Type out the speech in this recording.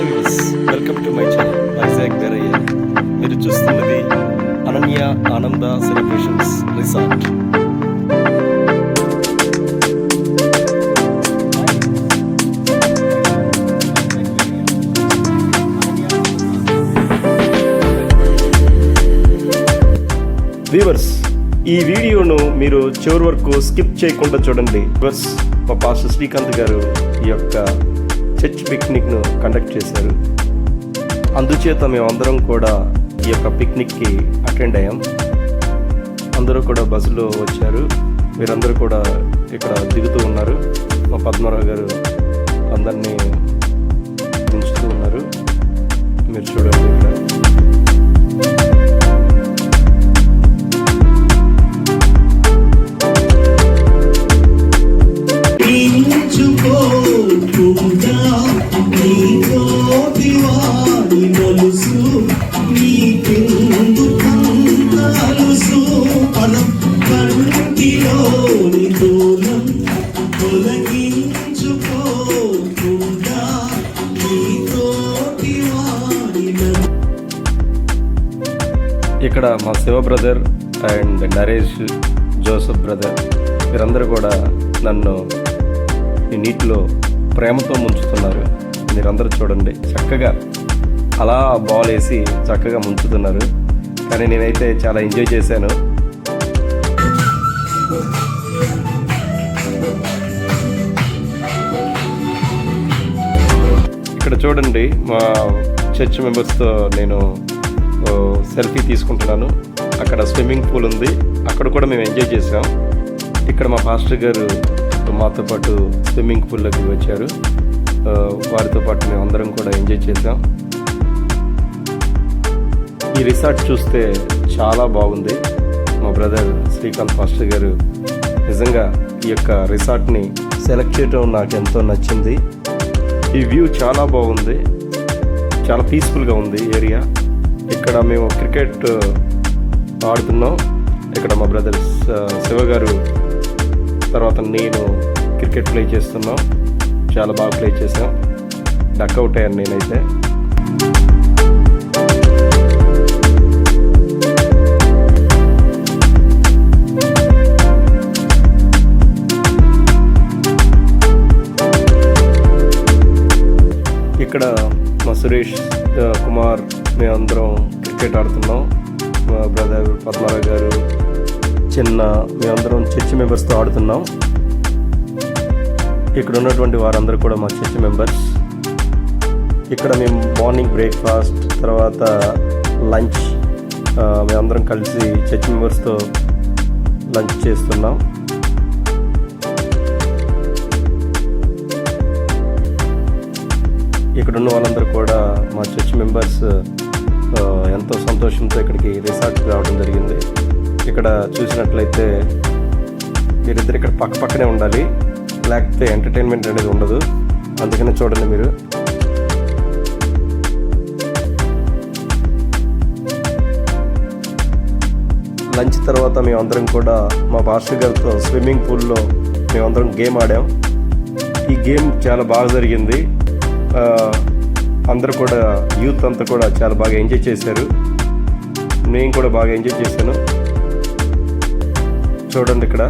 Hi viewers, welcome to my channel Vizag Veerayya. మీరు చూస్తున్నది అనన్య ఆనంద సెలబ్రేషన్స్ రిసార్ట్. వ్యూవర్స్, ఈ వీడియోను మీరు చివరి వరకు స్కిప్ చేయకుండా చూడండి. వ్యూవర్స్, మా పాస్టర్ శ్రీకాంత్ గారు ఈ యొక్క చర్చ్ పిక్నిక్ను కండక్ట్ చేశారు. అందుచేత మేమందరం కూడా ఈ యొక్క పిక్నిక్కి అటెండ్ అయ్యాం. అందరూ కూడా బస్సులో వచ్చారు. మీరందరూ కూడా ఇక్కడ దిగుతూ ఉన్నారు. మా పద్మారావు గారు అందరినీ దించుతూ ఉన్నారు. మీరు చూడండి ఇక్కడ. ఇక్కడ మా Shiva brother and Naresh Joseph brother వీరందరూ కూడా నన్ను ఈ నీటిలో ప్రేమతో ముంచుతున్నారు. మీరందరూ చూడండి, చక్కగా అలా బాల్ వేసి చక్కగా ముంచుతున్నారు. కానీ నేనైతే చాలా ఎంజాయ్ చేశాను. ఇక్కడ చూడండి, మా చర్చ్ మెంబర్స్తో నేను సెల్ఫీ తీసుకుంటున్నాను. అక్కడ స్విమ్మింగ్ పూల్ ఉంది, అక్కడ కూడా మేము ఎంజాయ్ చేసాం. ఇక్కడ మా పాస్టర్ గారు మాతో పాటు స్విమ్మింగ్ పూల్లోకి వచ్చారు. వారితో పాటు మేము అందరం కూడా ఎంజాయ్ చేసాం. ఈ రిసార్ట్ చూస్తే చాలా బాగుంది. మా బ్రదర్ శ్రీకాంత్ పాస్టర్ గారు నిజంగా ఈ యొక్క రిసార్ట్ని సెలెక్ట్ చేయడం నాకు ఎంతో నచ్చింది. ఈ వ్యూ చాలా బాగుంది, చాలా పీస్ఫుల్గా ఉంది ఏరియా. ఇక్కడ మేము క్రికెట్ ఆడుతున్నాం. ఇక్కడ మా బ్రదర్ శివ గారు తర్వాత నేను క్రికెట్ ప్లే చేస్తున్నాం. చాలా బాగా ప్లే చేసాం. డక్అవుట్ అయ్యాను నేనైతే. ఇక్కడ మా సురేష్ కుమార్ మేమందరం క్రికెట్ ఆడుతున్నాం. మా బ్రదర్ పద్మారావు గారు మేమందరం చర్చ్ మెంబర్స్తో ఆడుతున్నాం. ఇక్కడ ఉన్నటువంటి వారందరూ కూడా మా చర్చ్ మెంబర్స్. ఇక్కడ మేము మార్నింగ్ బ్రేక్ఫాస్ట్ తర్వాత లంచ్ మేమందరం కలిసి చర్చ్ మెంబర్స్తో లంచ్ చేస్తున్నాం. ఇక్కడ ఉన్న వాళ్ళందరూ కూడా మా చర్చ్ మెంబర్స్ ఎంతో సంతోషంతో ఇక్కడికి రిసార్ట్కి రావడం జరిగింది. ఇక్కడ చూసినట్లయితే మీరిద్దరు ఇక్కడ పక్కనే ఉండాలి, లేకపోతే ఎంటర్టైన్మెంట్ అనేది ఉండదు. అందుకని చూడండి మీరు. లంచ్ తర్వాత మేమందరం కూడా మా పాస్టర్ గారితో స్విమ్మింగ్ పూల్లో మేమందరం గేమ్ ఆడాం. ఈ గేమ్ చాలా బాగా జరిగింది. అందరూ కూడా యూత్ అంతా కూడా చాలా బాగా ఎంజాయ్ చేశారు. నేను కూడా బాగా ఎంజాయ్ చేశాను. చూడండి ఇక్కడ.